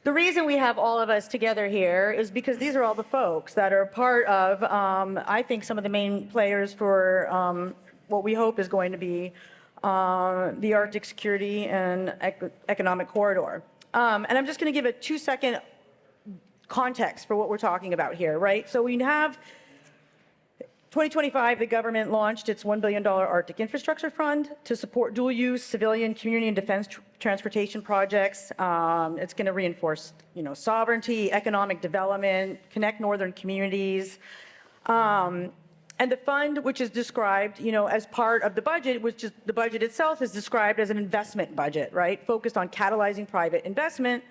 The reason we have all of us together here is because these are all the folks that are part of, I think, some of the main players for what we hope is going to be the Arctic Security and Economic Corridor. And I'm just going to give a 2-second context for what we're talking about here, right? So we have 2025, the government launched its $1 billion Arctic Infrastructure Fund to support dual-use civilian, community, and defense transportation projects. It's going to reinforce, sovereignty, economic development, connect northern communities. And the fund, which is described, as part of the budget, which is the budget itself is described as an investment budget, right? Focused on catalyzing private investment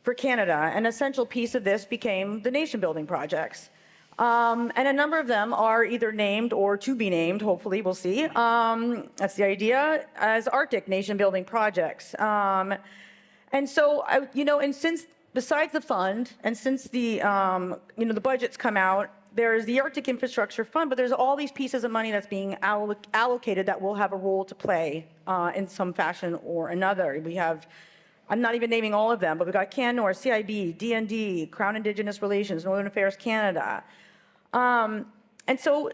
for Canada. An essential piece of this became the nation-building projects. And a number of them are either named or to be named, hopefully, we'll see. That's the idea, as Arctic nation-building projects. And so, and since, besides the fund, and since the, the budget's come out, there's the Arctic Infrastructure Fund, but there's all these pieces of money that's being allocated that will have a role to play in some fashion or another. We have, I'm not even naming all of them, but we've got CanNor, CIB, DND, Crown Indigenous Relations, Northern Affairs Canada. And so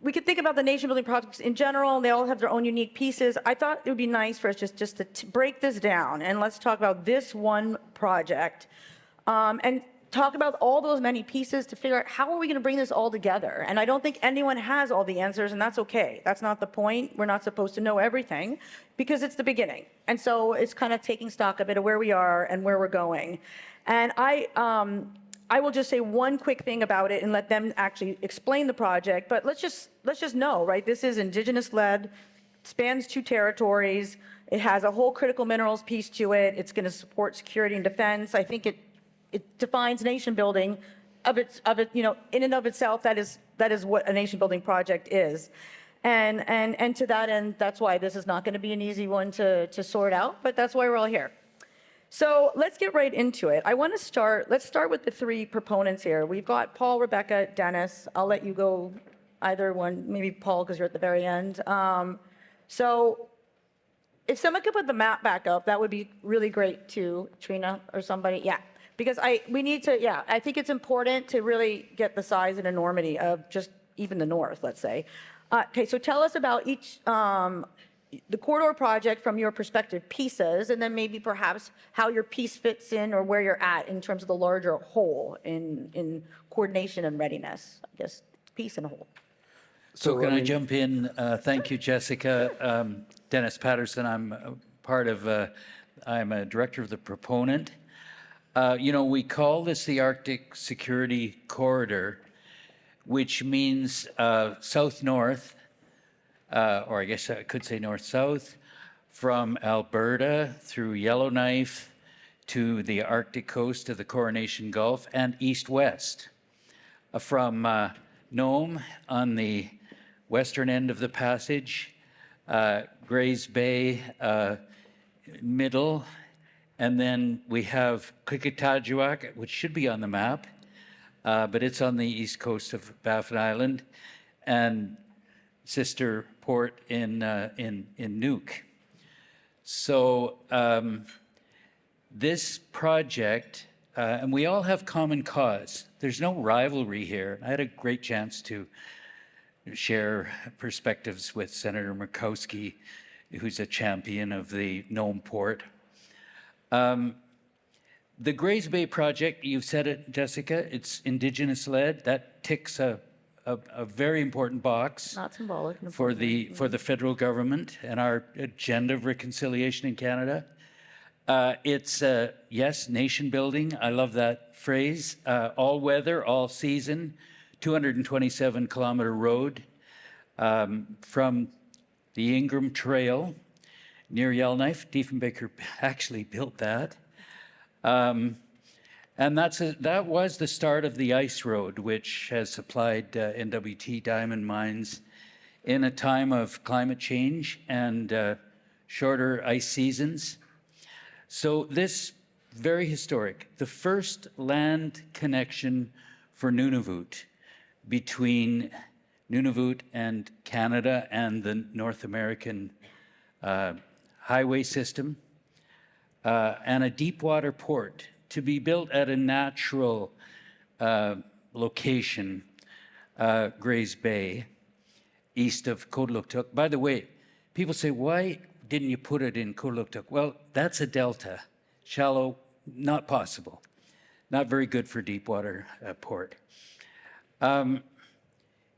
we could think about the nation-building projects in general. They all have their own unique pieces. I thought it would be nice for us just to break this down, and let's talk about this one project, and talk about all those many pieces to figure out how are we going to bring this all together. And I don't think anyone has all the answers, and that's okay. That's not the point. We're not supposed to know everything because it's the beginning. And so it's kind of taking stock a bit of where we are and where we're going. And I will just say one quick thing about it and let them actually explain the project. But let's just know, right? This is Indigenous-led, spans 2 territories. It has a whole critical minerals piece to it. It's going to support security and defense. I think it defines nation building of it, in and of itself. That is what a nation building project is. And to that end, that's why this is not going to be an easy one to sort out, but that's why we're all here. So let's get right into it. Let's start with the 3 proponents here. We've got Paul, Rebecca, Dennis. I'll let you go either one, maybe Paul, because you're at the very end. So if someone could put the map back up, that would be really great too, Trina or somebody. Yeah. Because I think it's important to really get the size and enormity of just even the north, let's say. Okay, so tell us about each, the corridor project from your perspective pieces, and then maybe perhaps how your piece fits in or where you're at in terms of the larger whole in coordination and readiness, I guess, piece and whole. So can I jump in? Thank you, Jessica. Dennis Patterson, I'm a director of the proponent. We call this the Arctic Security Corridor, which means south-north, or I guess I could say north-south, from Alberta through Yellowknife to the Arctic coast of the Coronation Gulf, and east-west. From Nome on the western end of the passage, Grays Bay middle, and then we have Qikiqtaajuaq, which should be on the map, but it's on the east coast of Baffin Island, and sister port in Nuuk. So this project, and we all have common cause. There's no rivalry here. I had a great chance to share perspectives with Senator Murkowski, who's a champion of the Nome port. The Grays Bay project, you've said it, Jessica, it's Indigenous-led. That ticks a very important box. Not symbolic. For the federal government and our agenda of reconciliation in Canada. It's, yes, nation building. I love that phrase. All weather, all season, 227-kilometer road from the Ingram Trail near Yellowknife. Diefenbaker actually built that. And that was the start of the ice road, which has supplied NWT diamond mines in a time of climate change and shorter ice seasons. So this, very historic, the first land connection for Nunavut between Nunavut and Canada and the North American highway system, and a deep water port to be built at a natural location, Grays Bay, east of Kodluktuk. By the way, people say, why didn't you put it in Kodluktuk? Well, that's a delta, shallow, not possible. Not very good for deep water port.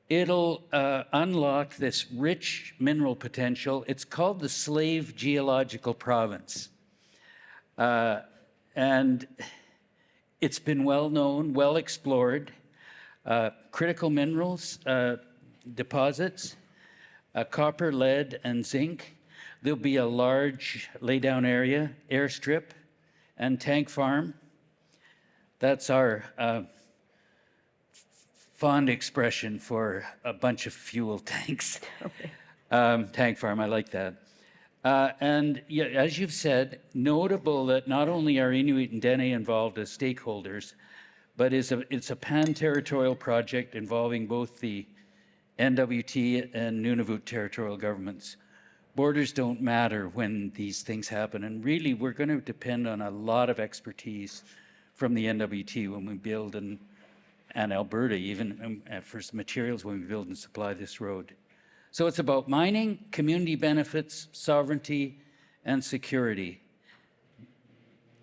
It'll unlock this rich mineral potential. It's called the Slave Geological Province. And it's been well known, well explored. Critical minerals deposits, copper, lead, and zinc. There'll be a large laydown area, airstrip, and tank farm. That's our fond expression for a bunch of fuel tanks. Okay. Tank farm, I like that. And yeah, as you've said, notable that not only are Inuit and Dene involved as stakeholders, but it's a pan-territorial project involving both the NWT and Nunavut territorial governments. Borders don't matter when these things happen, and really we're going to depend on a lot of expertise from the NWT when we build and Alberta even for materials when we build and supply this road. So it's about mining, community benefits, sovereignty, and security.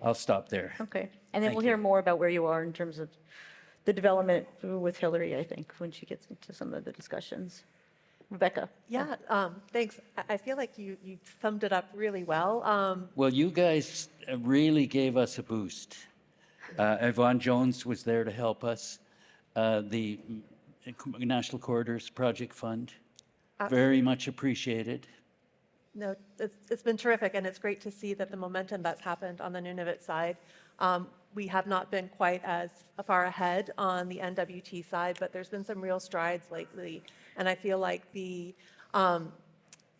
I'll stop there. Okay. And then Thank we'll hear more about where you are in terms of the development with Hillary, I think, when she gets into some of the discussions. Rebecca? Yeah, thanks. I feel like you summed it up really well. Well, you guys really gave us a boost. Yvonne Jones was there to help us. The National Corridors Project Fund, very much appreciated. No, it's been terrific, and it's great to see that the momentum that's happened on the Nunavut side. We have not been quite as far ahead on the NWT side, but there's been some real strides lately. And I feel like the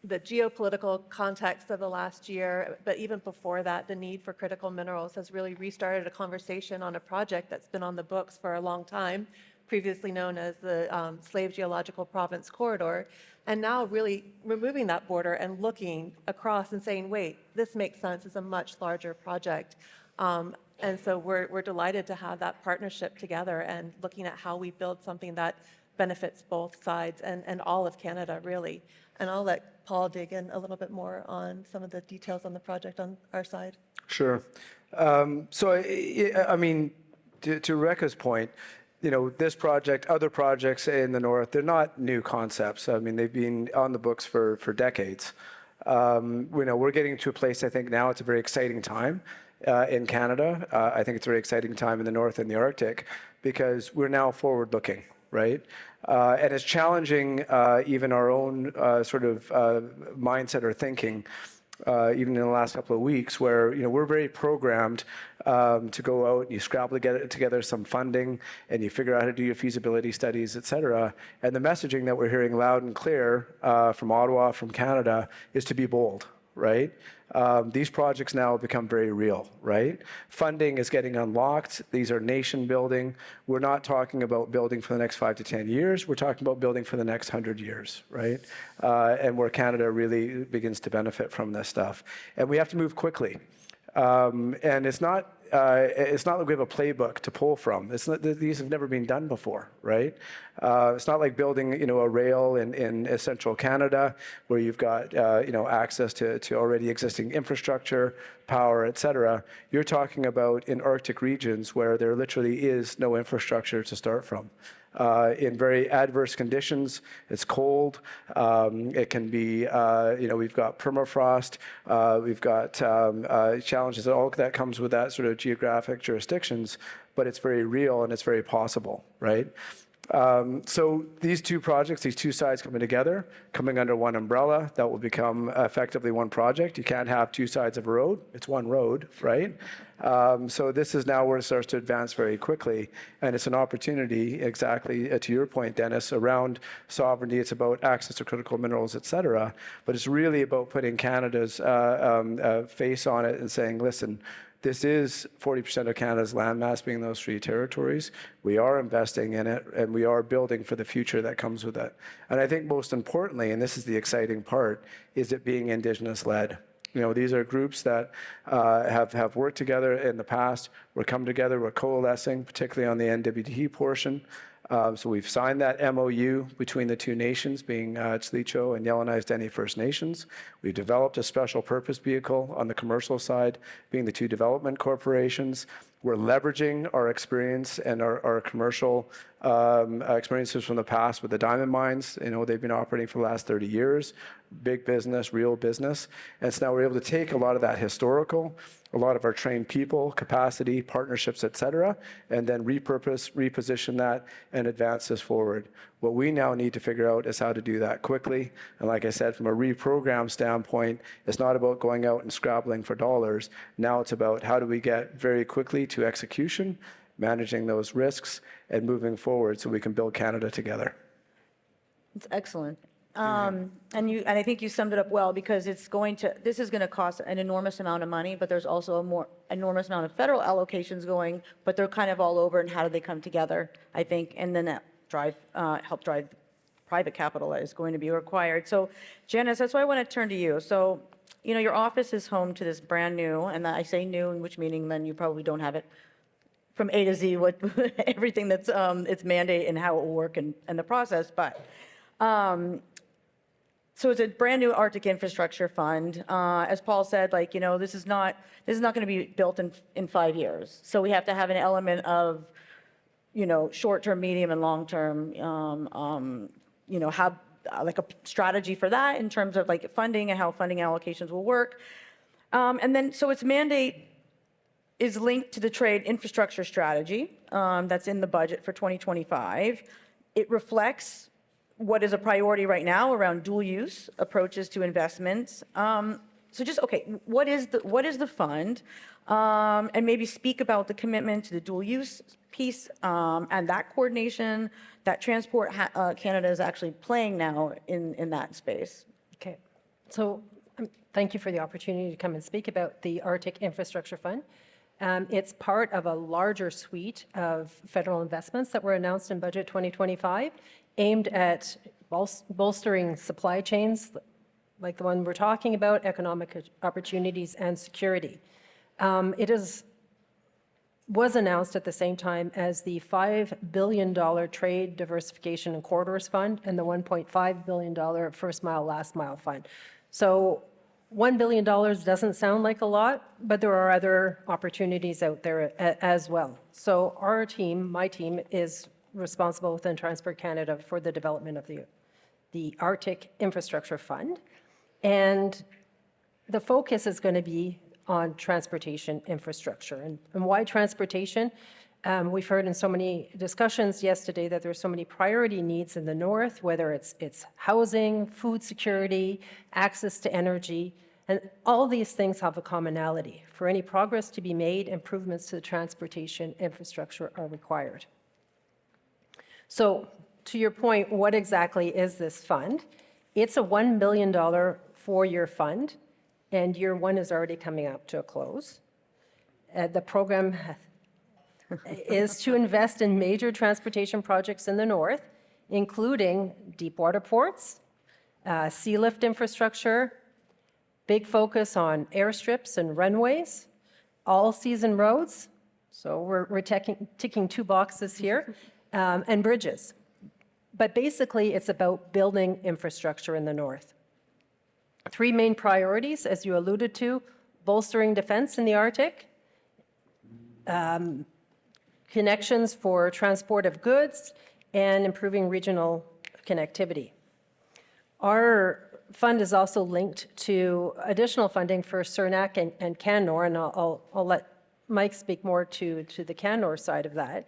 geopolitical context of the last year, but even before that, the need for critical minerals has really restarted a conversation on a project that's been on the books for a long time, previously known as the Slave Geological Province Corridor, and now really removing that border and looking across and saying, wait, this makes sense, it's a much larger project. And so we're delighted to have that partnership together and looking at how we build something that benefits both sides and all of Canada, really. And I'll let Paul dig in a little bit more on some of the details on the project on our side. Sure. So, I mean, to Rebecca's point, you know, this project, other projects in the north, they're not new concepts. I mean, they've been on the books for decades. You know, we're getting to a place, I think now it's a very exciting time in Canada. I think it's a very exciting time in the north and the Arctic because we're now forward-looking, right? And it's challenging even our own sort of mindset or thinking, even in the last couple of weeks, where you know we're very programmed to go out and you scrabble together some funding and you figure out how to do your feasibility studies, et cetera. And the messaging that we're hearing loud and clear from Ottawa, from Canada, is to be bold, right? These projects now become very real, right? Funding is getting unlocked. These are nation building. We're not talking about building for the next 5 to 10 years. We're talking about building for the next 100 years, right? And where Canada really begins to benefit from this stuff. And we have to move quickly. And it's not like we have a playbook to pull from. These have never been done before, right? It's not like building, you know, a rail in central Canada where you've got, you know, access to already existing infrastructure, power, et cetera. You're talking about in Arctic regions where there literally is no infrastructure to start from. In very adverse conditions. It's cold. It can be, you know, we've got permafrost. We've got challenges. All that comes with that sort of geographic jurisdictions, but it's very real and it's very possible, right? So these two projects, these two sides coming together, coming under one umbrella, that will become effectively one project. You can't have two sides of a road. It's one road, right? So this is now where it starts to advance very quickly. And it's an opportunity, exactly to your point, Dennis, around sovereignty. It's about access to critical minerals, et cetera. But it's really about putting Canada's face on it and saying, listen, this is 40% of Canada's landmass being those three territories. We are investing in it, and we are building for the future that comes with it. And I think most importantly, and this is the exciting part, is it being Indigenous-led, These are groups that have worked together in the past. We're coming together, we're coalescing, particularly on the NWT portion. So we've signed that MOU between the two nations, being Tlicho and Yellowknives Dene First Nations. We've developed a special purpose vehicle on the commercial side, being the two development corporations. We're leveraging our experience and our commercial experiences from the past with the diamond mines. They've been operating for the last 30 years, big business, real business. And so now we're able to take a lot of that historical, a lot of our trained people, capacity, partnerships, et cetera, and then repurpose, reposition that, and advance this forward. What we now need to figure out is how to do that quickly. And like I said, from a reprogram standpoint, it's not about going out and scrabbling for dollars. Now it's about how do we get very quickly to execution, managing those risks, and moving forward so we can build Canada together. It's excellent. And I think you summed it up well, because this is going to cost an enormous amount of money, but there's also a more enormous amount of federal allocations going, but they're kind of all over, and how do they come together, I think, and then that help drive private capital that is going to be required. So Janice, that's why I want to turn to you. So, your office is home to this brand new, and I say new, in which meaning then you probably don't have it from A to Z, what everything that's its mandate and how it will work and the process, but so it's a brand new Arctic infrastructure fund. As Paul said, this is not going to be built in 5 years. So we have to have an element of, short-term, medium, and long-term, have like a strategy for that in terms of funding and how funding allocations will work. And then, so its mandate is linked to the trade infrastructure strategy that's in the budget for 2025. It reflects what is a priority right now around dual use approaches to investments. What is the fund? And maybe speak about the commitment to the dual use piece and that coordination that Transport Canada is actually playing now in that space. Okay, so thank you for the opportunity to come and speak about the Arctic Infrastructure Fund. It's part of a larger suite of federal investments that were announced in Budget 2025, aimed at bolstering supply chains like the one we're talking about, economic opportunities and security. It was announced at the same time as the $5 billion Trade Diversification and Corridors Fund and the $1.5 billion First Mile, Last Mile Fund. So $1 billion doesn't sound like a lot, but there are other opportunities out there as well. So our team, my team, is responsible within Transport Canada for the development of the Arctic Infrastructure Fund. And the focus is going to be on transportation infrastructure. And why transportation? We've heard in so many discussions yesterday that there's so many priority needs in the north, whether it's housing, food security, access to energy, and all these things have a commonality. For any progress to be made, improvements to the transportation infrastructure are required. So to your point, what exactly is this fund? It's a $1 billion four-year fund, and year one is already coming up to a close. The program is to invest in major transportation projects in the north, including deep water ports, sea lift infrastructure, big focus on airstrips and runways, all-season roads, so we're ticking two boxes here, and bridges. But basically, it's about building infrastructure in the north. Three main priorities, as you alluded to: bolstering defense in the Arctic, connections for transport of goods, and improving regional connectivity. Our fund is also linked to additional funding for CERNAC and CanNor, and I'll let Mike speak more to the CanNor side of that.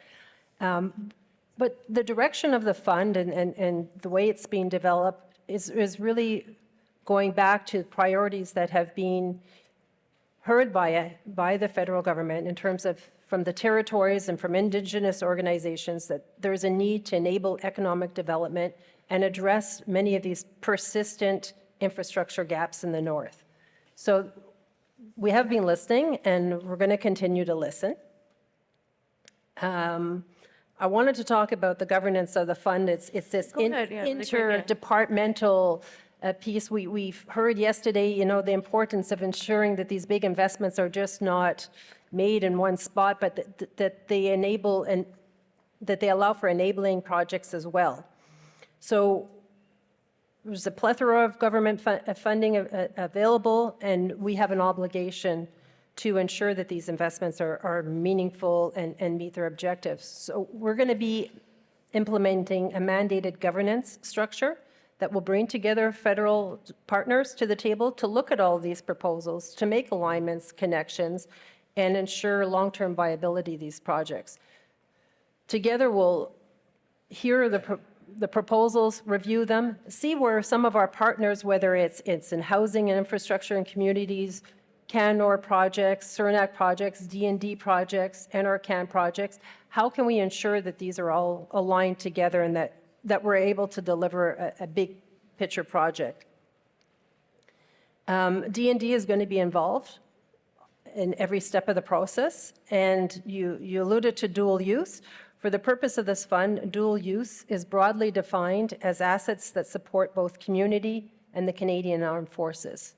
But the direction of the fund and the way it's being developed is really going back to priorities that have been heard by the federal government in terms of from the territories and from Indigenous organizations that there's a need to enable economic development and address many of these persistent infrastructure gaps in the north. So we have been listening, and we're going to continue to listen. I wanted to talk about the governance of the fund. It's this interdepartmental piece. We've heard yesterday, the importance of ensuring that these big investments are just not made in one spot, but that they enable and that they allow for enabling projects as well. So there's a plethora of government funding available, and we have an obligation to ensure that these investments are meaningful and meet their objectives. So we're going to be implementing a mandated governance structure that will bring together federal partners to the table to look at all these proposals, to make alignments, connections, and ensure long-term viability of these projects. Together, we'll hear the proposals, review them, see where some of our partners, whether it's in housing and infrastructure and communities, CanNor projects, CERNAC projects, D&D projects, NRCan projects, how can we ensure that these are all aligned together and that we're able to deliver a big picture project? D&D is going to be involved in every step of the process, and you alluded to dual use. For the purpose of this fund, dual use is broadly defined as assets that support both community and the Canadian Armed Forces.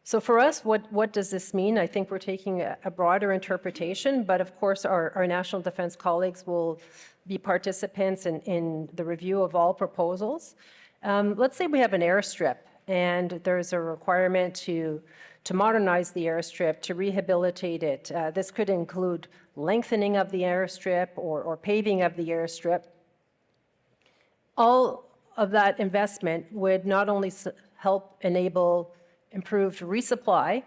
So for us, what does this mean? I think we're taking a broader interpretation, but of course our national defense colleagues will be participants in the review of all proposals. Let's say we have an airstrip and there's a requirement to modernize the airstrip, to rehabilitate it. This could include lengthening of the airstrip or paving of the airstrip. All of that investment would not only help enable improved resupply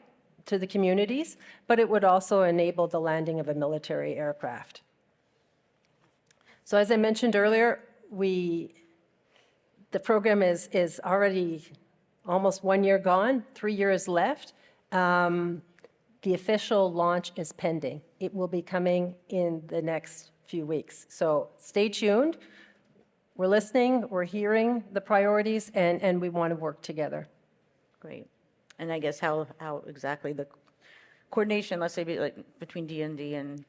to the communities, but it would also enable the landing of a military aircraft. So as I mentioned earlier, the program is already almost 1 year gone, 3 years left. The official launch is pending. It will be coming in the next few weeks. So stay tuned. We're listening, we're hearing the priorities, and we want to work together. Great. And I guess how exactly the coordination, let's say, between D&D and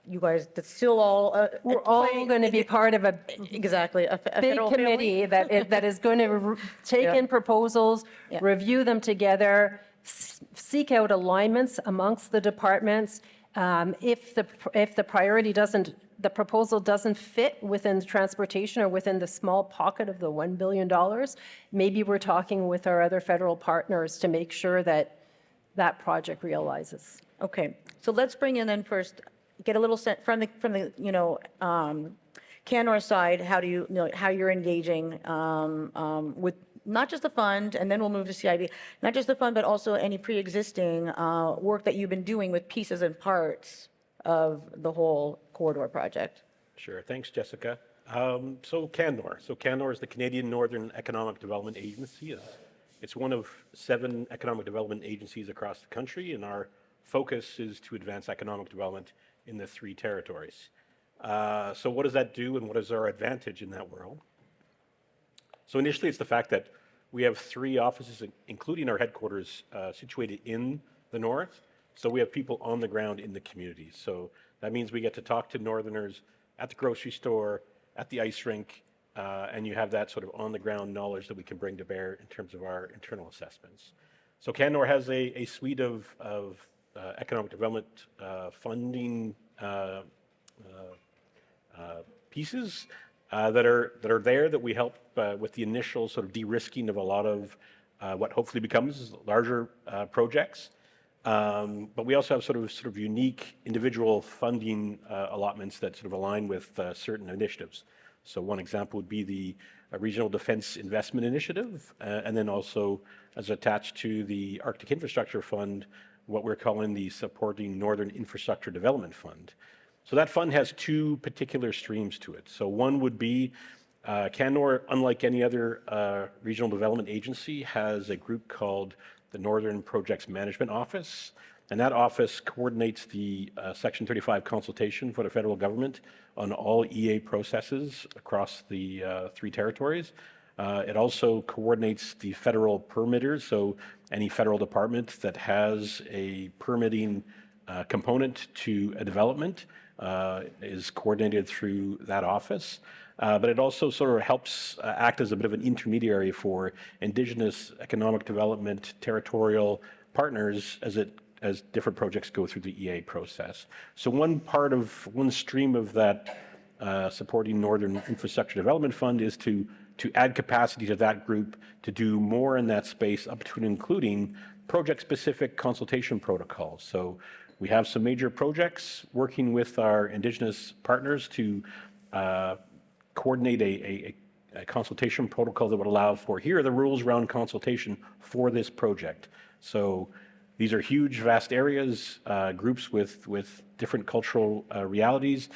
you guys, that's still all... We're all going to be part of a exactly, a big federal committee that is going to take in proposals, review them together, seek out alignments amongst the departments. If the priority the proposal doesn't fit within the transportation or within the small pocket of the $1 billion, maybe we're talking with our other federal partners to make sure that that project realizes. Okay, so let's bring in then first, get a little sense from the CanNor side, how you're engaging with not just the fund, and then we'll move to CIB, not just the fund, but also any pre-existing work that you've been doing with pieces and parts of the whole corridor project. Sure. Thanks, Jessica. So CanNor is the Canadian Northern Economic Development Agency. It's one of 7 economic development agencies across the country, and our focus is to advance economic development in the 3 territories. So what does that do, and what is our advantage in that world? So initially, it's the fact that we have 3 offices, including our headquarters, situated in the north. So we have people on the ground in the communities. So that means we get to talk to Northerners at the grocery store, at the ice rink, and you have that sort of on-the-ground knowledge that we can bring to bear in terms of our internal assessments. So CanNor has a suite of economic development funding pieces that are there that we help with the initial sort of de-risking of a lot of what hopefully becomes larger projects. But we also have sort of unique individual funding allotments that sort of align with certain initiatives. So one example would be the Regional Defense Investment Initiative, and then also as attached to the Arctic Infrastructure Fund, what we're calling the Supporting Northern Infrastructure Development Fund. So that fund has 2 particular streams to it. So one would be CanNor, unlike any other regional development agency, has a group called the Northern Projects Management Office, and that office coordinates the Section 35 consultation for the federal government on all EA processes across the 3 territories. It also coordinates the federal permitters, so any federal department that has a permitting component to a development is coordinated through that office. but it also sort of helps act as a bit of an intermediary for Indigenous economic development territorial partners as different projects go through the EA process. So one stream of that supporting Northern Infrastructure Development Fund is to add capacity to that group to do more in that space, up to and including project-specific consultation protocols. So we have some major projects working with our Indigenous partners to coordinate a consultation protocol that would allow for, here are the rules around consultation for this project. So these are huge, vast areas, groups with different cultural realities.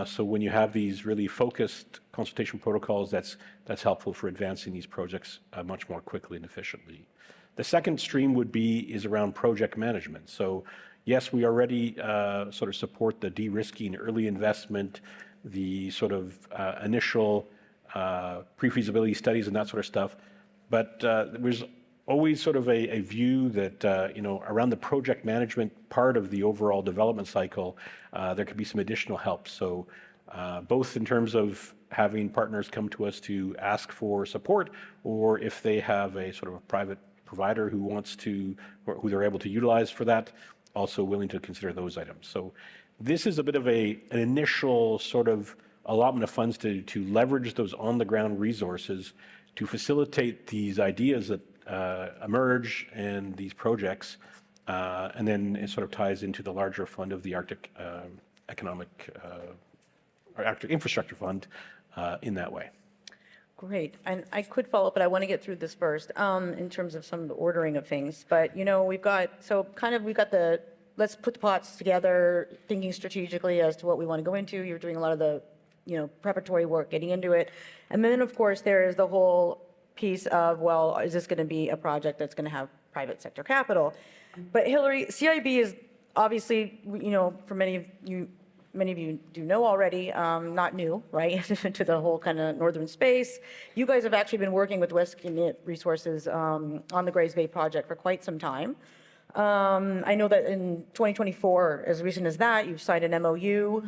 So when you have these really focused consultation protocols, that's helpful for advancing these projects much more quickly and efficiently. The second stream is around project management. So yes, we already sort of support the de-risking, early investment, the sort of initial pre-feasibility studies and that sort of stuff. But there's always sort of a view that, around the project management part of the overall development cycle, there could be some additional help. So both in terms of having partners come to us to ask for support, or if they have a sort of a private provider who they're able to utilize for that, also willing to consider those items. So this is a bit of an initial sort of allotment of funds to leverage those on-the-ground resources to facilitate these ideas that emerge and these projects, and then it sort of ties into the larger fund of the Arctic Arctic Infrastructure Fund in that way. Great. And I could follow up, but I want to get through this first in terms of some of the ordering of things. But, we've got let's put the pots together, thinking strategically as to what we want to go into. You're doing a lot of the, preparatory work, getting into it. And then, of course, there is the whole piece of, well, is this going to be a project that's going to have private sector capital? But Hillary, CIB is obviously, for many of you do know already, not new, right, to the whole kind of northern space. You guys have actually been working with Kitikmeot Resources on the Grays Bay project for quite some time. I know that in 2024, as recent as that, you've signed an MOU.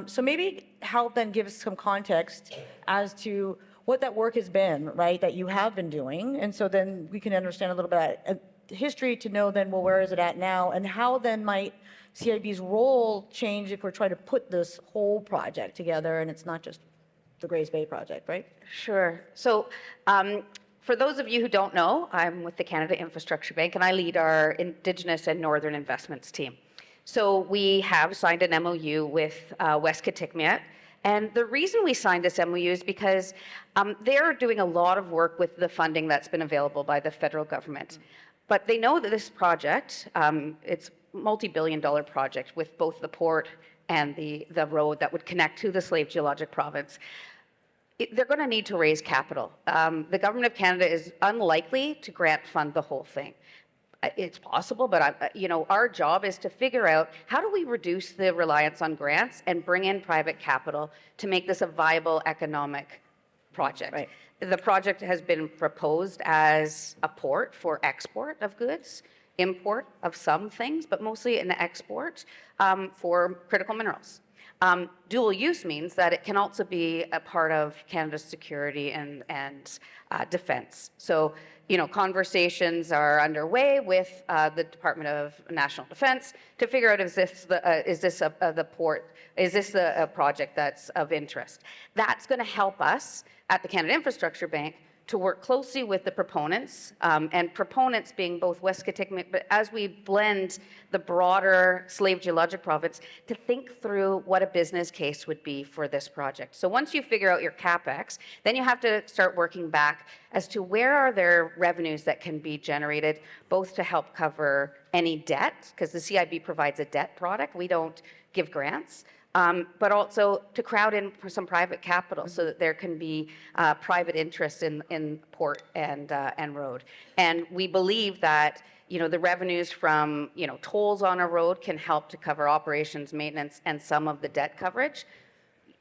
So maybe help then give us some context as to what that work has been, right, that you have been doing. And so then we can understand a little bit about history to know then, well, where is it at now? And how then might CIB's role change if we're trying to put this whole project together and it's not just the Grays Bay project, right? Sure. So for those of you who don't know, I'm with the Canada Infrastructure Bank and I lead our Indigenous and Northern Investments team. So we have signed an MOU with Kitikmeot. And the reason we signed this MOU is because they're doing a lot of work with the funding that's been available by the federal government. But they know that this project, it's a multi-billion-dollar project with both the port and the road that would connect to the Slave Geologic Province. They're going to need to raise capital. The Government of Canada is unlikely to grant fund the whole thing. It's possible, but our job is to figure out how do we reduce the reliance on grants and bring in private capital to make this a viable economic project. Right. The project has been proposed as a port for export of goods, import of some things, but mostly an export for critical minerals. Dual use means that it can also be a part of Canada's security and defense. So, conversations are underway with the Department of National Defense to figure out is this a project that's of interest. That's going to help us at the Canada Infrastructure Bank to work closely with the proponents, and proponents being both West Kitikmeot, but as we blend the broader Slave Geologic Province, to think through what a business case would be for this project. So once you figure out your CapEx, then you have to start working back as to where are there revenues that can be generated, both to help cover any debt, because the CIB provides a debt product, we don't give grants, but also to crowd in for some private capital so that there can be private interest in port and road. And we believe that the revenues from tolls on a road can help to cover operations, maintenance, and some of the debt coverage.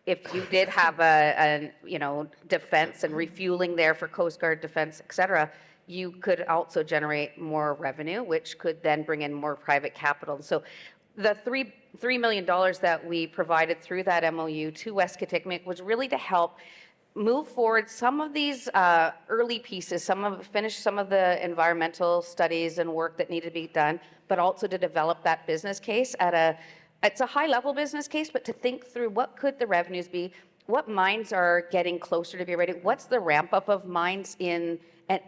If you did have a defense and refueling there for Coast Guard defense, et cetera, you could also generate more revenue, which could then bring in more private capital. So the $3 million that we provided through that MOU to West Kitikmeot was really to help move forward some of these early pieces, finish some of the environmental studies and work that needed to be done, but also to develop that business case it's a high-level business case, but to think through what could the revenues be, what mines are getting closer to be ready, what's the ramp-up of mines and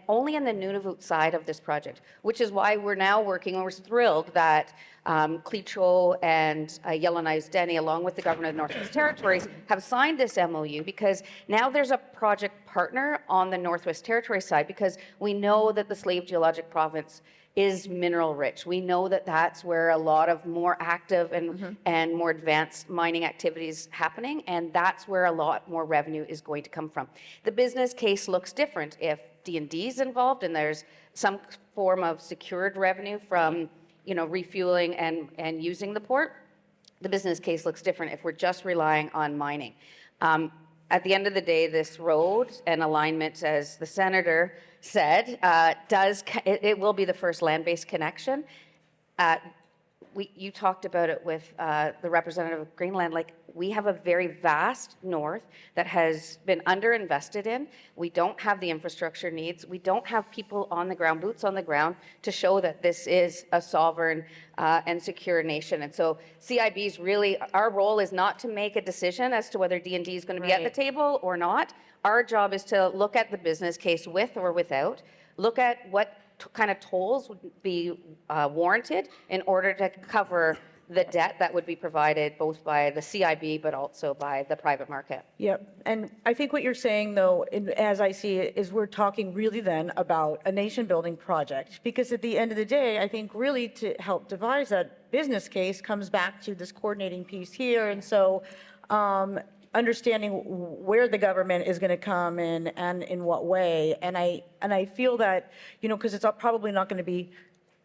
only in the Nunavut side of this project, which is why we're now working, and we're thrilled that Tlicho and Yellowknives Dene, along with the government of the Northwest Territories, have signed this MOU, because now there's a project partner on the Northwest Territories side, because we know that the Slave Geologic Province is mineral rich. We know that that's where a lot of more active and more advanced mining activities happening, and that's where a lot more revenue is going to come from. The business case looks different if D&D is involved and there's some form of secured revenue from refueling and using the port. The business case looks different if we're just relying on mining. At the end of the day, this road and alignment, as the senator said, it will be the first land-based connection. You talked about it with the representative of Greenland. Like, we have a very vast north that has been underinvested in. We don't have the infrastructure needs. We don't have people on the ground, boots on the ground, to show that this is a sovereign and secure nation. And so CIB's really, our role is not to make a decision as to whether D&D is going to be at the table or not. Our job is to look at the business case with or without, look at what kind of tolls would be warranted in order to cover the debt that would be provided both by the CIB but also by the private market. Yep. And I think what you're saying, though, as I see it, is we're talking really then about a nation-building project. Because at the end of the day, I think really to help devise that business case comes back to this coordinating piece here. And so understanding where the government is going to come in and in what way. And I feel that, because it's probably not going to be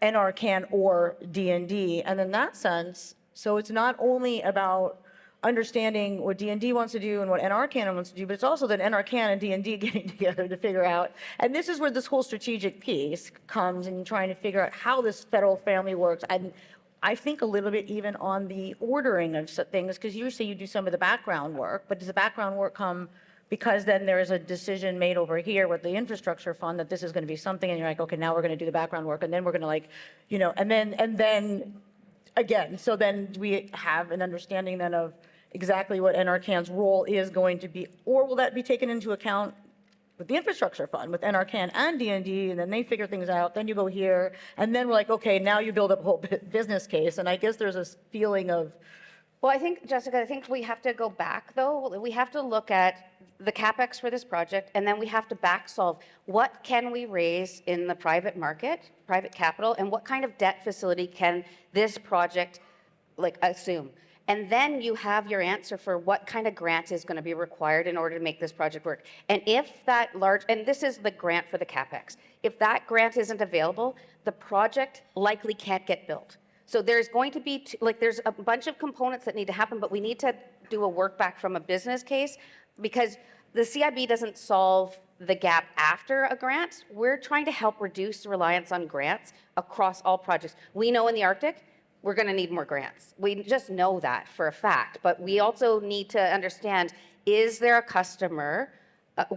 NRCan or D&D. And in that sense, so it's not only about understanding what D&D wants to do and what NRCan wants to do, but it's also that NRCan and D&D getting together to figure out. And this is where this whole strategic piece comes, and trying to figure out how this federal family works. And I think a little bit even on the ordering of things, because you say you do some of the background work, but does the background work come because then there is a decision made over here with the infrastructure fund that this is going to be something, and you're like, okay, now we're going to do the background work, and then we're going to and then again, so then we have an understanding then of exactly what NRCan's role is going to be, or will that be taken into account with the infrastructure fund, with NRCan and D&D, and then they figure things out, then you go here, and then we're like, okay, now you build up a whole business case. And I guess there's this feeling of, well, I think, Jessica, we have to go back, though. We have to look at the CapEx for this project, and then we have to back solve what can we raise in the private market, private capital, and what kind of debt facility can this project assume. And then you have your answer for what kind of grant is going to be required in order to make this project work. And if that and this is the grant for the CapEx, if that grant isn't available, the project likely can't get built. So there's going to be, there's a bunch of components that need to happen, but we need to do a work back from a business case, because the CIB doesn't solve the gap after a grant. We're trying to help reduce reliance on grants across all projects. We know in the Arctic, we're going to need more grants. We just know that for a fact. But we also need to understand, is there a customer?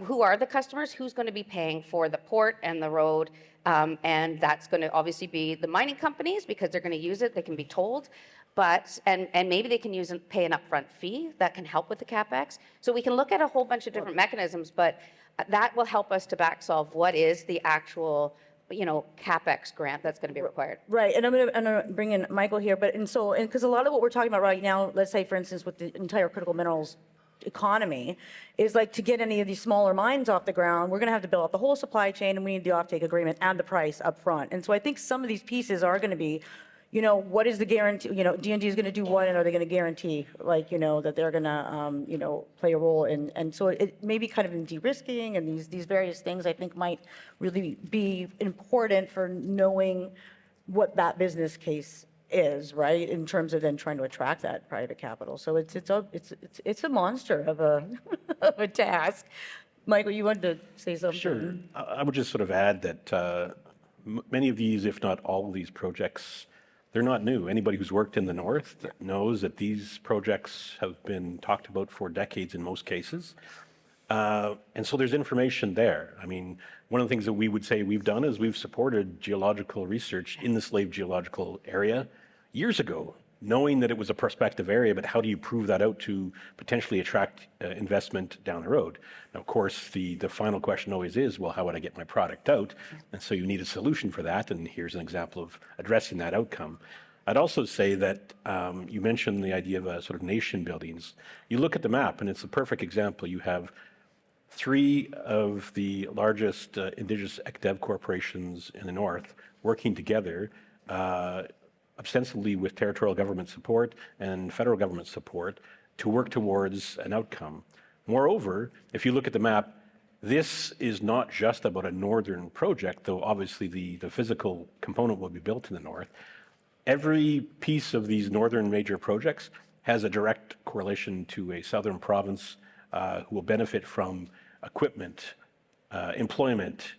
Who are the customers? Who's going to be paying for the port and the road? And that's going to obviously be the mining companies, because they're going to use it. They can be told. But, and maybe they can pay an upfront fee that can help with the CapEx. So we can look at a whole bunch of different mechanisms, but that will help us to back solve what is the actual CapEx grant that's going to be required. right, and I'm going to bring in Michael here, but because a lot of what we're talking about right now, let's say, for instance, with the entire critical minerals economy, is to get any of these smaller mines off the ground, we're going to have to build up the whole supply chain, and we need the offtake agreement and the price up front. And so I think some of these pieces are going to be, what is the guarantee, D&D is going to do what, and are they going to guarantee, that they're going to, play a role in, and so it may be kind of in de-risking, and these various things I think might really be important for knowing what that business case is, right, in terms of then trying to attract that private capital. So it's a monster of a task. Michael, you wanted to say something? Sure. I would just sort of add that many of these, if not all of these projects, they're not new. Anybody who's worked in the north knows that these projects have been talked about for decades in most cases. And so there's information there. I mean, one of the things that we would say we've done is we've supported geological research in the Slave geological area years ago, knowing that it was a prospective area, but how do you prove that out to potentially attract investment down the road? Now, of course, the final question always is, well, how would I get my product out? And so you need a solution for that, and here's an example of addressing that outcome. I'd also say that you mentioned the idea of sort of nation buildings. You look at the map, and it's a perfect example. You have 3 of the largest Indigenous dev corporations in the north working together, ostensibly with territorial government support and federal government support, to work towards an outcome. Moreover, if you look at the map, this is not just about a northern project, though obviously the physical component will be built in the north. Every piece of these northern major projects has a direct correlation to a southern province who will benefit from equipment, employment,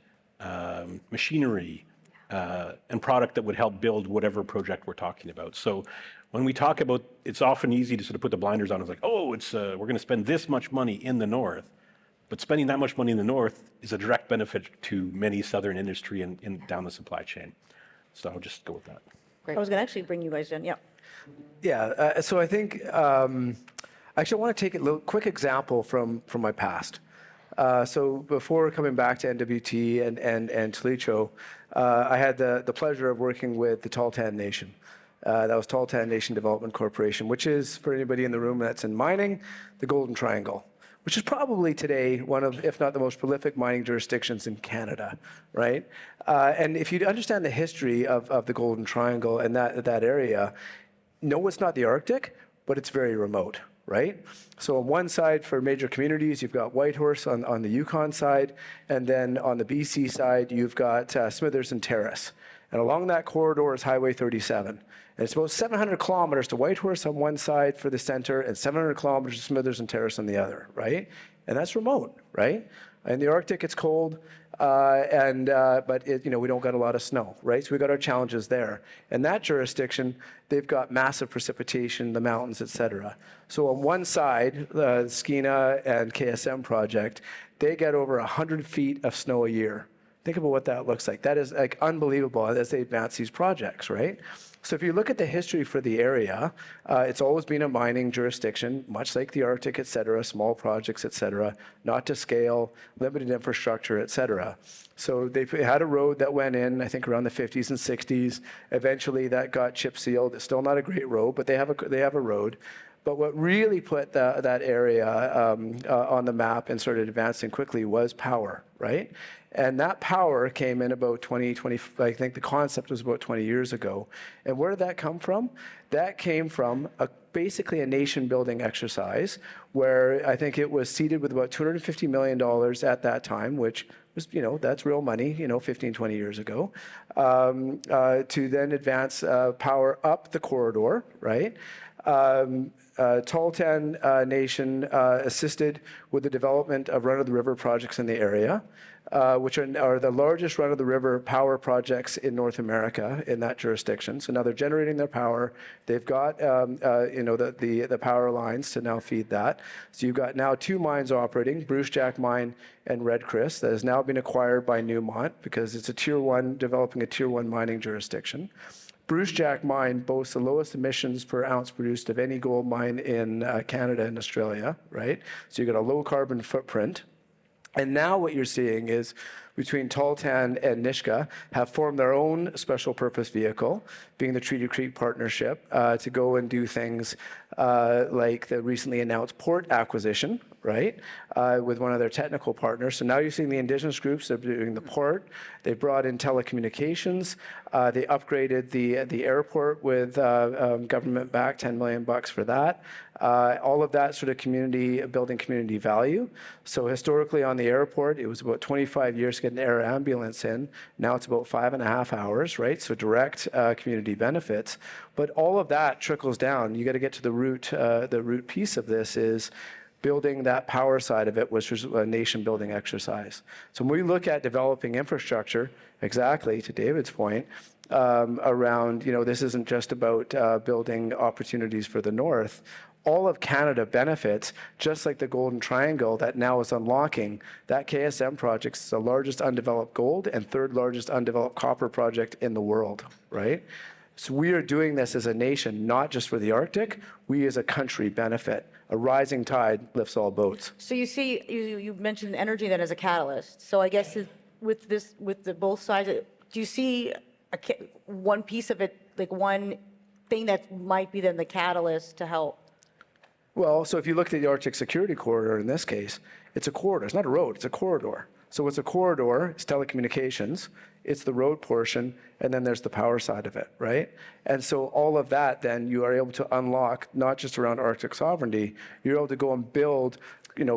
machinery, and product that would help build whatever project we're talking about. So when we talk about, it's often easy to sort of put the blinders on. It's like, oh, we're going to spend this much money in the north. But spending that much money in the north is a direct benefit to many southern industry and down the supply chain. So I'll just go with that. I was going to actually bring you guys in, yeah. Yeah, so I think, actually I want to take a quick example from my past. So before coming back to NWT and Tlicho, I had the pleasure of working with the Tahltan Nation. That was Tahltan Nation Development Corporation, which is, for anybody in the room that's in mining, the Golden Triangle, which is probably today one of, if not the most prolific mining jurisdictions in Canada, right? And if you understand the history of the Golden Triangle and that area, no, it's not the Arctic, but it's very remote, right? So on one side for major communities, you've got Whitehorse on the Yukon side, and then on the BC side, you've got Smithers and Terrace. And along that corridor is Highway 37. And it's about 700 kilometers to Whitehorse on one side for the center and 700 kilometers to Smithers and Terrace on the other, right? And that's remote, right? In the Arctic, it's cold, but we don't got a lot of snow, right? So we got our challenges there. In that jurisdiction, they've got massive precipitation, the mountains, et cetera. So on one side, the Skeena and KSM project, they get over 100 feet of snow a year. Think about what that looks like. That is like unbelievable as they advance these projects, right? So if you look at the history for the area, it's always been a mining jurisdiction, much like the Arctic, et cetera, small projects, et cetera, not to scale, limited infrastructure, et cetera. So they had a road that went in, I think, around the 50s and 60s. Eventually that got chip sealed. It's still not a great road, but they have a road. But what really put that area on the map and started advancing quickly was power, right? And that power came in about 20, I think the concept was about 20 years ago. And where did that come from? That came from basically a nation-building exercise where I think it was seeded with about $250 million at that time, which was, that's real money, 15, 20 years ago, to then advance power up the corridor, right? Tahltan Nation assisted with the development of run-of-the-river projects in the area, which are the largest run-of-the-river power projects in North America in that jurisdiction. So now they're generating their power. They've got the power lines to now feed that. So you've got now 2 mines operating, Bruce Jack Mine and Red Chris, that has now been acquired by Newmont because it's developing a Tier 1 mining jurisdiction. Bruce Jack Mine boasts the lowest emissions per ounce produced of any gold mine in Canada and Australia, right? So you've got a low carbon footprint. And now what you're seeing is between Tahltan and Nisga'a have formed their own special purpose vehicle, being the Treaty Creek Partnership, to go and do things like the recently announced port acquisition, right, with one of their technical partners. So now you're seeing the Indigenous groups, they're doing the port. They brought in telecommunications. They upgraded the airport with government-backed $10 million for that. All of that sort of building community value. So historically on the airport, it was about 25 years to get an air ambulance in. Now it's about 5.5 hours, right? So direct community benefits. But all of that trickles down. You got to get to the root piece of this is building that power side of it, which was a nation-building exercise. So when we look at developing infrastructure, exactly to David's point, around, this isn't just about building opportunities for the North. All of Canada benefits, just like the Golden Triangle that now is unlocking. That KSM project is the largest undeveloped gold and third largest undeveloped copper project in the world, right? So we are doing this as a nation, not just for the Arctic. We as a country benefit. A rising tide lifts all boats. So you see, you mentioned energy then as a catalyst. So I guess with the both sides, do you see one piece of it, like one thing that might be then the catalyst to help? Well, so if you look at the Arctic Security Corridor in this case, it's a corridor. It's not a road, it's a corridor. So what's a corridor? It's telecommunications, it's the road portion, and then there's the power side of it, right? And so all of that, then you are able to unlock, not just around Arctic sovereignty, you're able to go and build,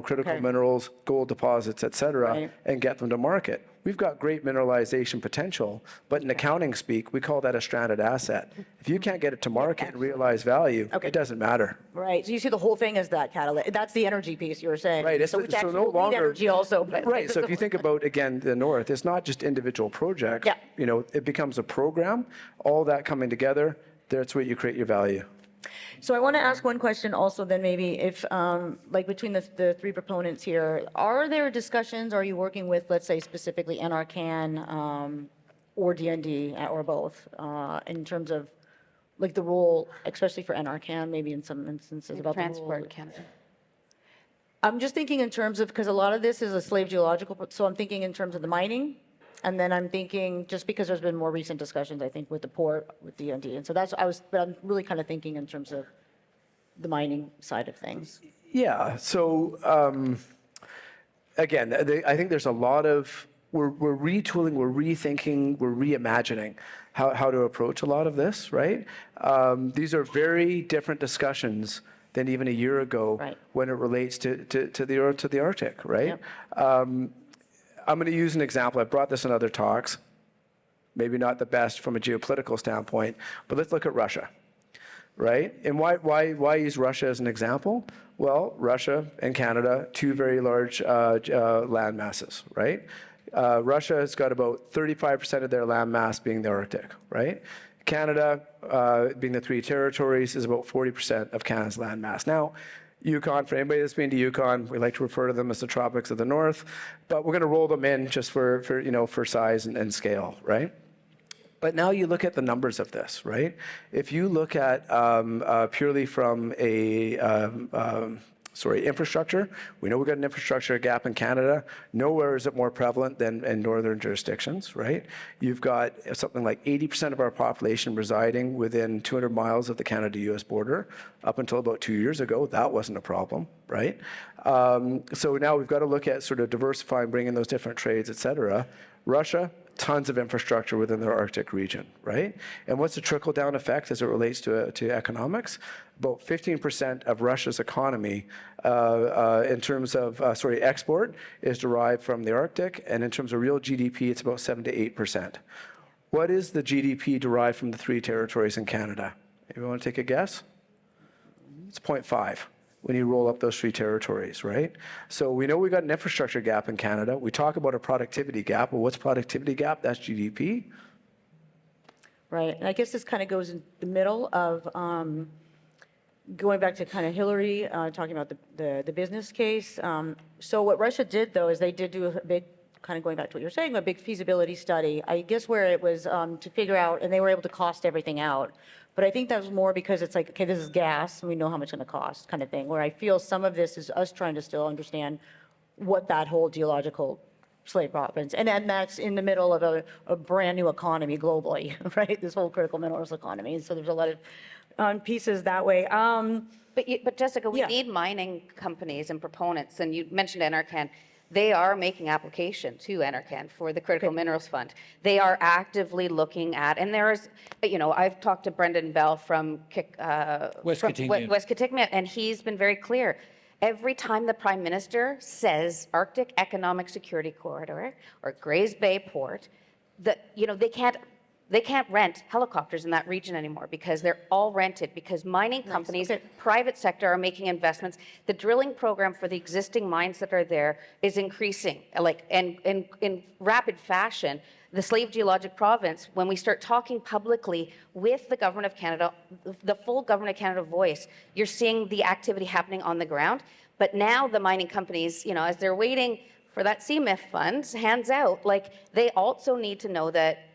critical minerals, gold deposits, et cetera, Right. and get them to market. We've got great mineralization potential, but in accounting speak, we call that a stranded asset. If you can't get it to market and realize value, it doesn't matter. Right, so you see the whole thing as that catalyst. That's the energy piece you were saying. Right, So which actually no will need longer energy also. But right. So if you think about again the North, it's not just individual projects. Yeah. It becomes a program. All that coming together, that's where you create your value. So I want to ask one question also then maybe if, like between the three proponents here, are there discussions, are you working with, let's say specifically NRCan or DND or both in terms of like the role, especially for NRCan, maybe in some instances about the role? Transport Canada. I'm just thinking in terms of, because a lot of this is a slave geological, so I'm thinking in terms of the mining. And then I'm thinking, just because there's been more recent discussions, I think, with the port, with DND. And so but I'm really kind of thinking in terms of the mining side of things. Yeah. So again, I think there's a lot of, we're retooling, we're rethinking, we're reimagining how to approach a lot of this, right? These are very different discussions than even a year ago Right. when it relates to the Arctic, right? Yep. I'm going to use an example. I brought this in other talks. Maybe not the best from a geopolitical standpoint, but let's look at Russia, right? And why use Russia as an example? Well, Russia and Canada, two very large land masses, right? Russia has got about 35% of their land mass being the Arctic, right? Canada, being the three territories, is about 40% of Canada's land mass. Now, Yukon, for anybody that's been to Yukon, we like to refer to them as the tropics of the North, but we're going to roll them in just for size and scale, right? But now you look at the numbers of this, right? If you look at purely from infrastructure, we know we've got an infrastructure gap in Canada. Nowhere is it more prevalent than in northern jurisdictions, right? You've got something like 80% of our population residing within 200 miles of the Canada-US border. Up until about 2 years ago, that wasn't a problem, right? So now we've got to look at sort of diversifying, bringing those different trades, et cetera. Russia, tons of infrastructure within their Arctic region, right? And what's the trickle-down effect as it relates to economics? About 15% of Russia's economy in terms of, export is derived from the Arctic, and in terms of real GDP, it's about 7 to 8%. What is the GDP derived from the three territories in Canada? You want to take a guess? It's 0.5. When you roll up those three territories, right? So we know we've got an infrastructure gap in Canada. We talk about a productivity gap. Well, what's productivity gap? That's GDP. Right, and I guess this kind of goes in the middle of going back to kind of Hillary, talking about the business case. So what Russia did, though, is they did do a big, kind of going back to what you're saying, a big feasibility study. I guess where it was to figure out, and they were able to cost everything out. But I think that was more because it's like, okay, this is gas, and we know how much it's going to cost, kind of thing. Where I feel some of this is us trying to still understand what that whole geological slave province, and then that's in the middle of a brand new economy globally, right? This whole critical minerals economy. And so there's a lot of pieces that way. But Jessica, we Yeah. need mining companies and proponents, and you mentioned NRCan. They are making application to NRCan for the Critical Minerals Fund. They are actively looking at, and there's, I've talked to Brendan Bell from West Kitikmeot. West Kitikmeot, and he's been very clear. Every time the Prime Minister says Arctic Economic Security Corridor or Grays Bay Port, they can't they can't rent helicopters in that region anymore because they're all rented, because mining companies, private sector are making investments. The drilling program for the existing mines that are there is increasing, like, and in rapid fashion. The Slave Geologic Province, when we start talking publicly with the Government of Canada, the full Government of Canada voice, you're seeing the activity happening on the ground. But now the mining companies, you know, as they're waiting for that CMIF funds, hands out, like, they also need to know that,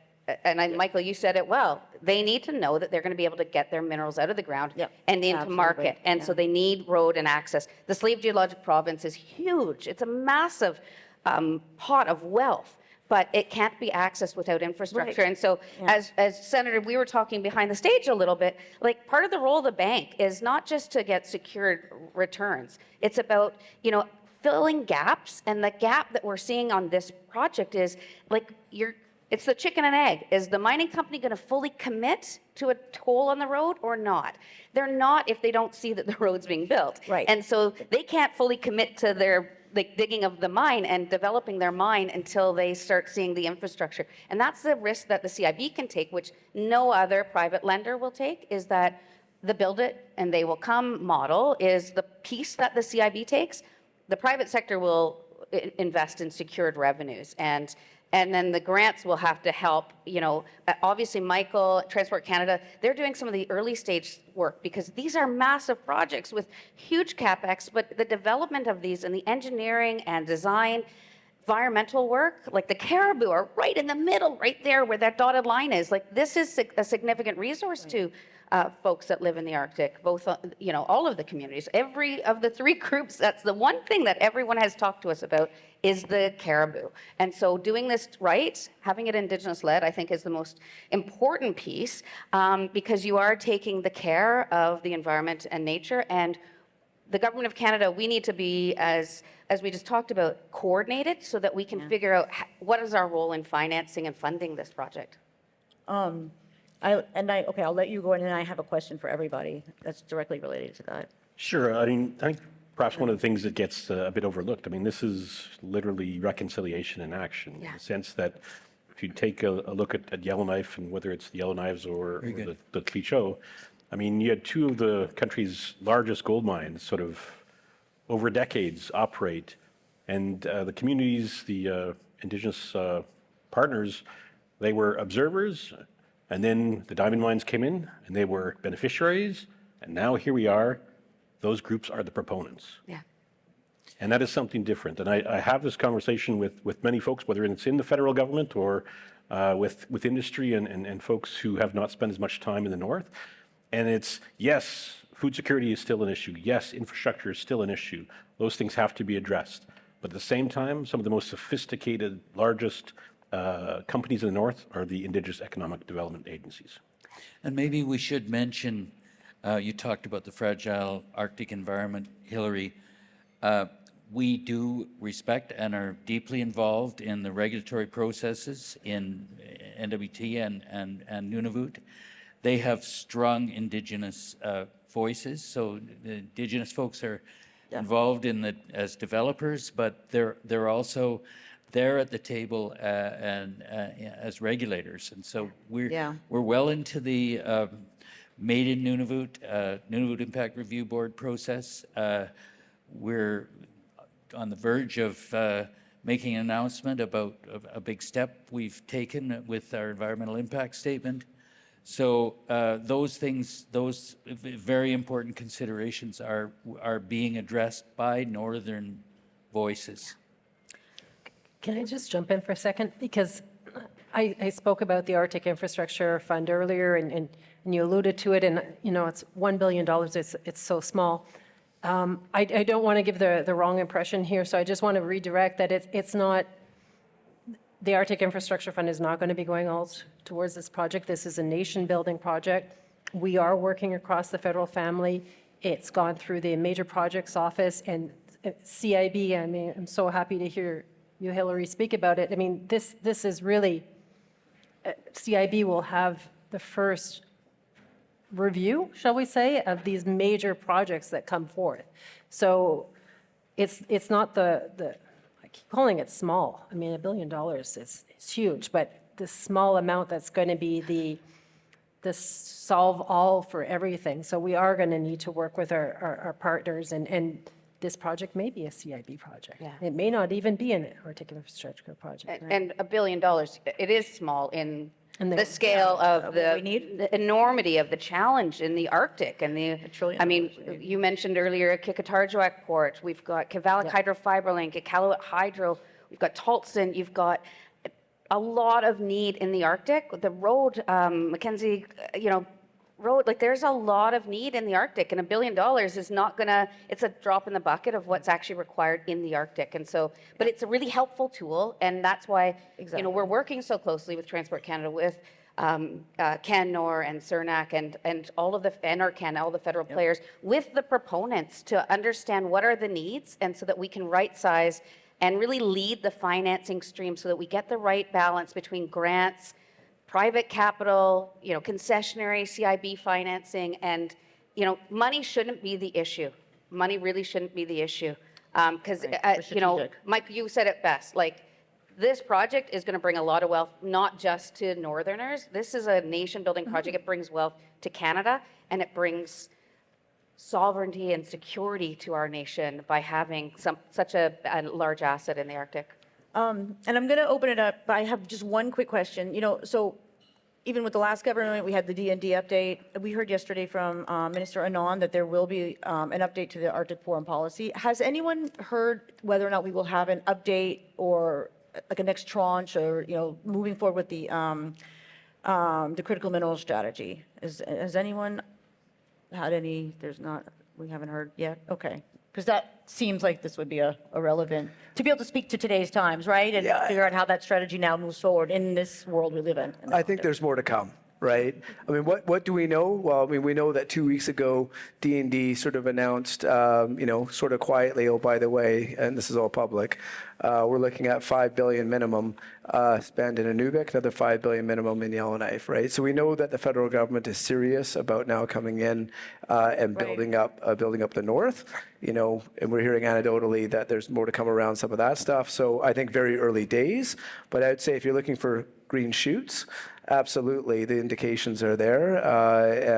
and Michael, you said it well, they need to know that they're going to be able to get their minerals out of the ground and into market. And so they need road and access. The Slave Geologic Province is huge. It's a massive pot of wealth, but it can't be accessed without infrastructure. And so as Senator, we were talking behind the stage a little bit, like, part of the role of the bank is not just to get secured returns. It's about, you know, filling gaps. And the gap that we're seeing on this project is, like, it's the chicken and egg. Is the mining company going to fully commit to a toll on the road or not? They're not if they don't see that the road's being built. Right. And so they can't fully commit to their digging of the mine and developing their mine until they start seeing the infrastructure. And that's the risk that the CIB can take, which no other private lender will take, is that the build it and they will come model is the piece that the CIB takes. The private sector will invest in secured revenues, and then the grants will have to help. You know, obviously, Michael, Transport Canada, they're doing some of the early stage work because these are massive projects with huge capex, but the development of these and the engineering and design, environmental work, like the caribou are right in the middle, right there where that dotted line is. Like, this is a significant resource to folks that live in the Arctic, both, you know, all of the communities. Every of the three groups, that's the one thing that everyone has talked to us about is the caribou. And so doing this right, having it Indigenous-led, I think is the most important piece, because you are taking the care of the environment and nature. And the Government of Canada, we need to be, as we just talked about, coordinated so that we can figure out what is our role in financing and funding this project. Okay, I'll let you go, and then I have a question for everybody that's directly related to that. Sure. I mean, I think perhaps one of the things that gets a bit overlooked, I mean, this is literally reconciliation in action, in the sense that if you take a look at Yellowknife, and whether it's the Yellowknives or the Tlicho, I mean, you had two of the country's largest gold mines sort of over decades operate, and the communities, the Indigenous partners, they were observers, and then the diamond mines came in and they were beneficiaries, and now here we are, those groups are the proponents. Yeah. And that is something different. And I have this conversation with many folks, whether it's in the federal government or with industry and folks who have not spent as much time in the north. And it's, yes, food security is still an issue. Yes, infrastructure is still an issue. Those things have to be addressed. But at the same time, some of the most sophisticated, largest companies in the north are the Indigenous Economic Development Agencies. And maybe we should mention, you talked about the fragile Arctic environment, Hillary. We do respect and are deeply involved in the regulatory processes in NWT and Nunavut. They have strong Indigenous voices, so the Indigenous folks are involved in as developers, but they're also there at the table and as regulators, and so we're well into the Made in Nunavut Nunavut Impact Review Board process. We're on the verge of making an announcement about a big step we've taken with our environmental impact statement. So those things, those very important considerations are being addressed by Northern voices. Can I just jump in for a second? Because I spoke about the Arctic Infrastructure Fund earlier, and you alluded to it, and you know, it's $1 billion, it's so small. I don't want to give the wrong impression here, so I just want to redirect that it's not, the Arctic Infrastructure Fund is not going to be going all towards this project. This is a nation-building project. We are working across the federal family. It's gone through the Major Projects Office and CIB. I mean, I'm so happy to hear you, Hillary, speak about it. I mean, this is really, CIB will have the first review, shall we say, of these major projects that come forth. So it's not I keep calling it small. I mean, $1 billion is huge, but this small amount that's going to be the solve all for everything. So we are going to need to work with our partners, and this project may be a CIB project. Yeah. It may not even be an Arctic infrastructure project. right? And $1 billion, it is small in And the scale of what the we need. the enormity of the challenge in the Arctic and the, trillion I mean, you mentioned earlier Kitikmeot Port, we've got Kavalik Hydrofiber Link, Iqaluit Hydro, we've got Tulsan, you've got a lot of need in the Arctic. The road, Mackenzie, road, like there's a lot of need in the Arctic, and $1 billion is not gonna, it's a drop in the bucket of what's actually required in the Arctic. And so, but it's a really helpful tool, and that's why, we're working so closely with Transport Canada, with CanNor and CERNAC and all of the, NRCan, all the federal players, with the proponents to understand what are the needs, and so that we can right size and really lead the financing stream so that we get the right balance between grants, private capital, concessionary CIB financing, and, money shouldn't be the issue. Money really shouldn't be the issue. Because, strategic. Mike, you said it best, like, this project is going to bring a lot of wealth, not just to Northerners. This is a nation-building project. It brings wealth to Canada, and it brings sovereignty and security to our nation by having such a large asset in the Arctic. And I'm going to open it up, but I have just one quick question. So even with the last government, we had the D&D update. We heard yesterday from Minister Anand that there will be an update to the Arctic Foreign Policy. Has anyone heard whether or not we will have an update or like a next tranche, or moving forward with the critical mineral strategy? Has anyone had any? We haven't heard yet. Okay. Because that seems like this would be a relevant, to be able to speak to today's times, right? And figure out how that strategy now moves forward in this world we live in. I think there's more to come, right? I mean, what do we know? Well, I mean, we know that 2 weeks ago, D&D sort of announced, sort of quietly, oh, by the way, and this is all public, we're looking at $5 billion minimum spend in Nunavut, another $5 billion minimum in Yellowknife, right? So we know that the federal government is serious about now coming in and building up the north, and we're hearing anecdotally that there's more to come around some of that stuff. So I think very early days, but I'd say if you're looking for green shoots, absolutely, the indications are there,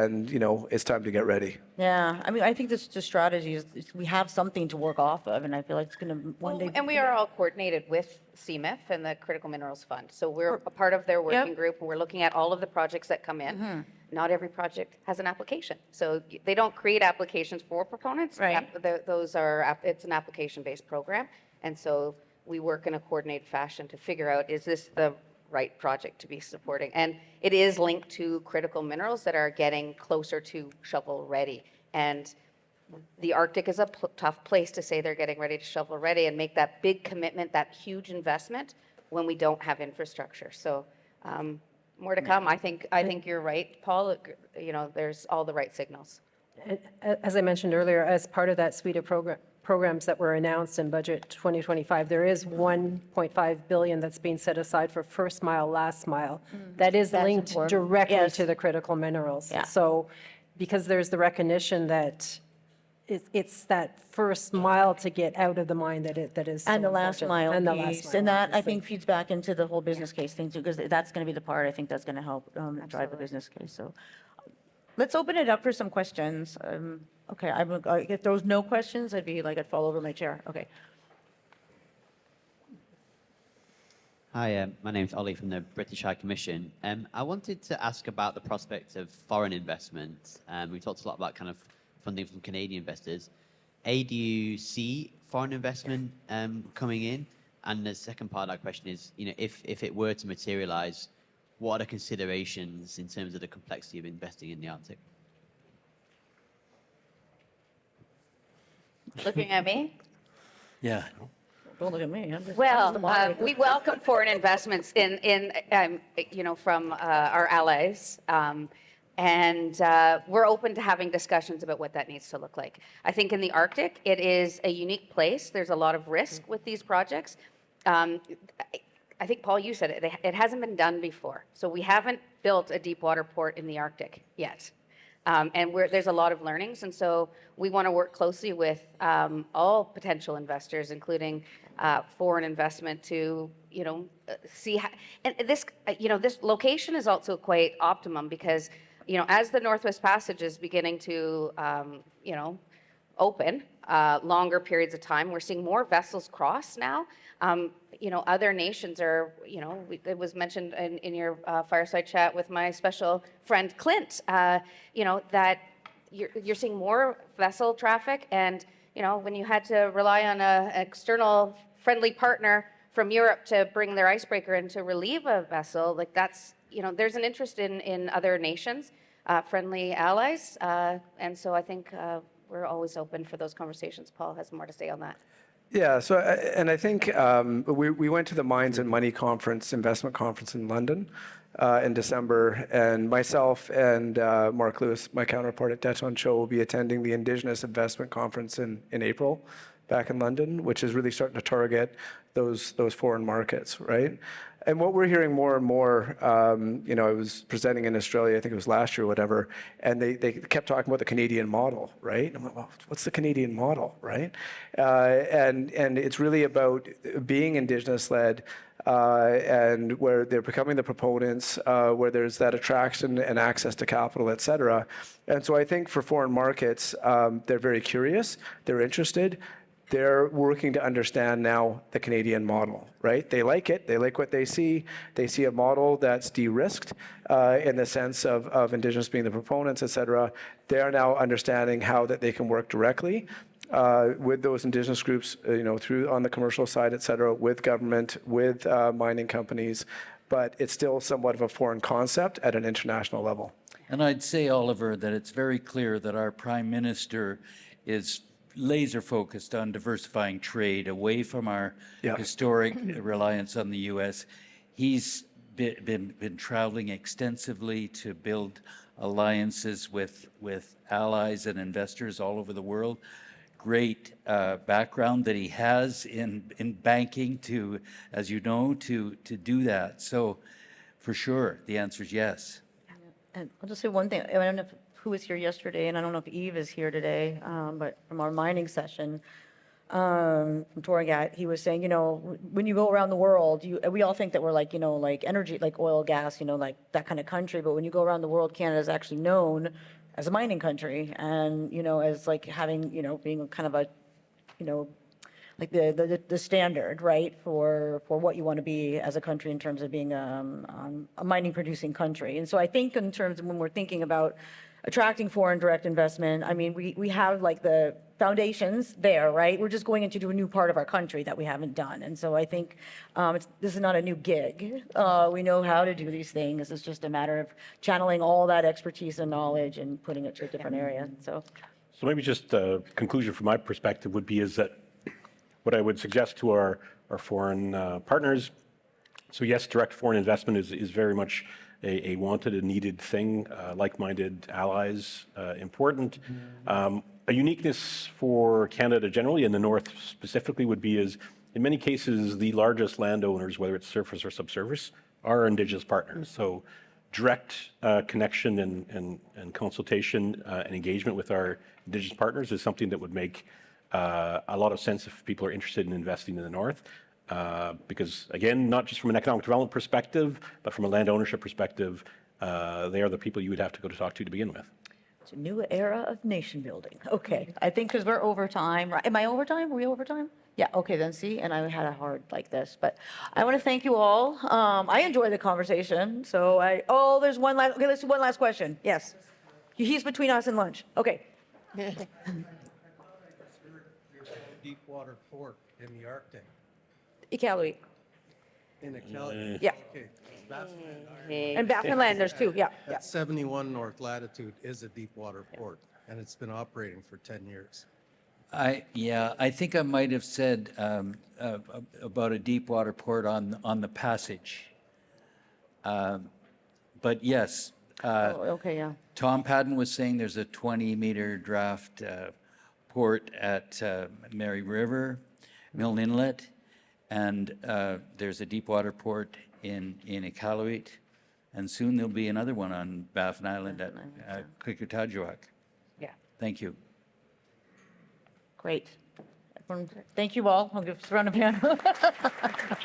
and it's time to get ready. Yeah, I mean, I think the strategy is we have something to work off of, and I feel like it's going to one day. And we are all coordinated with CMIF and the Critical Minerals Fund. So we're a part of their working group, and we're looking at all of the projects that come in. Not every project has an application. So they don't create applications for proponents. Right. It's an application-based program. And so we work in a coordinated fashion to figure out, is this the right project to be supporting? And it is linked to critical minerals that are getting closer to shovel ready. And the Arctic is a tough place to say they're getting ready to shovel ready and make that big commitment, that huge investment, when we don't have infrastructure. So more to come. I think you're right, Paul. There's all the right signals. As I mentioned earlier, as part of that suite of programs that were announced in budget 2025, there is $1.5 billion that's being set aside for first mile, last mile. That is linked important. directly Yes. to the critical minerals. Yeah. So because there's the recognition that it's that first mile to get out of the mine that is so And the last important. mile And the last piece, mile, and that, I obviously. think, feeds back into the whole business case thing, too, because that's going to be the part, I think, that's going to help drive the Absolutely. business case. So let's open it up for some questions. Okay, if there was no questions, I'd fall over my chair. Okay. Hi, my name's Ollie from the British High Commission. I wanted to ask about the prospect of foreign investment. We talked a lot about kind of funding from Canadian investors. Do you see foreign investment coming in? And the second part of that question is, if it were to materialize, what are the considerations in terms of the complexity of investing in the Arctic? Looking at me? Yeah. Don't look at me. I'm just Well, the moderator. we welcome foreign investments from our allies, and we're open to having discussions about what that needs to look like. I think in the Arctic, it is a unique place. There's a lot of risk with these projects. I think, Paul, you said it hasn't been done before. So we haven't built a deep water port in the Arctic yet. And there's a lot of learnings. And so we want to work closely with all potential investors, including foreign investment, to, see how, and this, this location is also quite optimum because, as the Northwest Passage is beginning to, open longer periods of time, we're seeing more vessels cross now. Other nations are, it was mentioned in your fireside chat with my special friend Clint, that you're seeing more vessel traffic. And, when you had to rely on an external friendly partner from Europe to bring their icebreaker in to relieve a vessel, like that's, there's an interest in other nations, friendly allies. And so I think we're always open for those conversations. Paul has more to say on that. Yeah, so, and I think we went to the Mines and Money Conference, investment conference in London in December, and myself and Mark Lewis, my counterpart at Det'on Show, will be attending the Indigenous Investment Conference in April back in London, which is really starting to target those foreign markets, right? And what we're hearing more and more, I was presenting in Australia, I think it was last year or whatever, and they kept talking about the Canadian model, right? And I'm like, well, what's the Canadian model, right? And it's really about being Indigenous-led, and where they're becoming the proponents, where there's that attraction and access to capital, et cetera. And so I think for foreign markets, they're very curious, they're interested. They're working to understand now the Canadian model, right? They like it. They like what they see. They see a model that's de-risked in the sense of Indigenous being the proponents, et cetera. They're now understanding how that they can work directly with those Indigenous groups, through on the commercial side, et cetera, with government, with mining companies. But it's still somewhat of a foreign concept at an international level. And I'd say, Oliver, that it's very clear that our Prime Minister is laser focused on diversifying trade away from our historic reliance on the U.S. He's been traveling extensively to build alliances with allies and investors all over the world. Great background that he has in banking to, as you know, to do that. So for sure, the answer is yes. And I'll just say one thing. I don't know who was here yesterday, and I don't know if Eve is here today, but from our mining session, from Torgat, he was saying, when you go around the world, we all think that we're like, like energy, like oil, gas, like that kind of country. But when you go around the world, Canada is actually known as a mining country, and as like having, being kind of a, like the standard, right, for what you want to be as a country in terms of being a mining producing country. And so I think in terms of when we're thinking about attracting foreign direct investment, I mean, we have like the foundations there, right? We're just going into a new part of our country that we haven't done. And so I think this is not a new gig. We know how to do these things. It's just a matter of channeling all that expertise and knowledge and putting it to a different area. So maybe just a conclusion from my perspective would be is that what I would suggest to our foreign partners, so yes, direct foreign investment is very much a wanted and needed thing, like-minded allies, important. A uniqueness for Canada generally, and the North specifically, would be is, in many cases, the largest landowners, whether it's surface or subsurface, are Indigenous partners. So direct connection and consultation and engagement with our Indigenous partners is something that would make a lot of sense if people are interested in investing in the North. Because again, not just from an economic development perspective, but from a land ownership perspective, they are the people you would have to go to talk to begin with. it's a new era of nation building. Okay, I think because we're over time, right? Am I over time? Are we over time? Yeah, okay, then see, and I had a hard like this, but I want to thank you all. I enjoyed the conversation, so there's one last, okay, let's do one last question. Yes. He's between us and lunch. Okay. Deepwater port in the Arctic. Iqaluit. In Iqaluit. Yeah. Okay. And Baffinland, there's two, yeah. At 71 north latitude is a deepwater port, and it's been operating for 10 years. I think I might have said about a deep water port on the passage. But yes. Okay, yeah. Tom Padden was saying there's a 20-meter draft port at Mary River, Milne Inlet, and there's a deep water port in Iqaluit. And soon there'll be another one on Baffin Island at Klikutajuak. Yeah, Thank you. great. Thank you all. I'll give us a round of applause.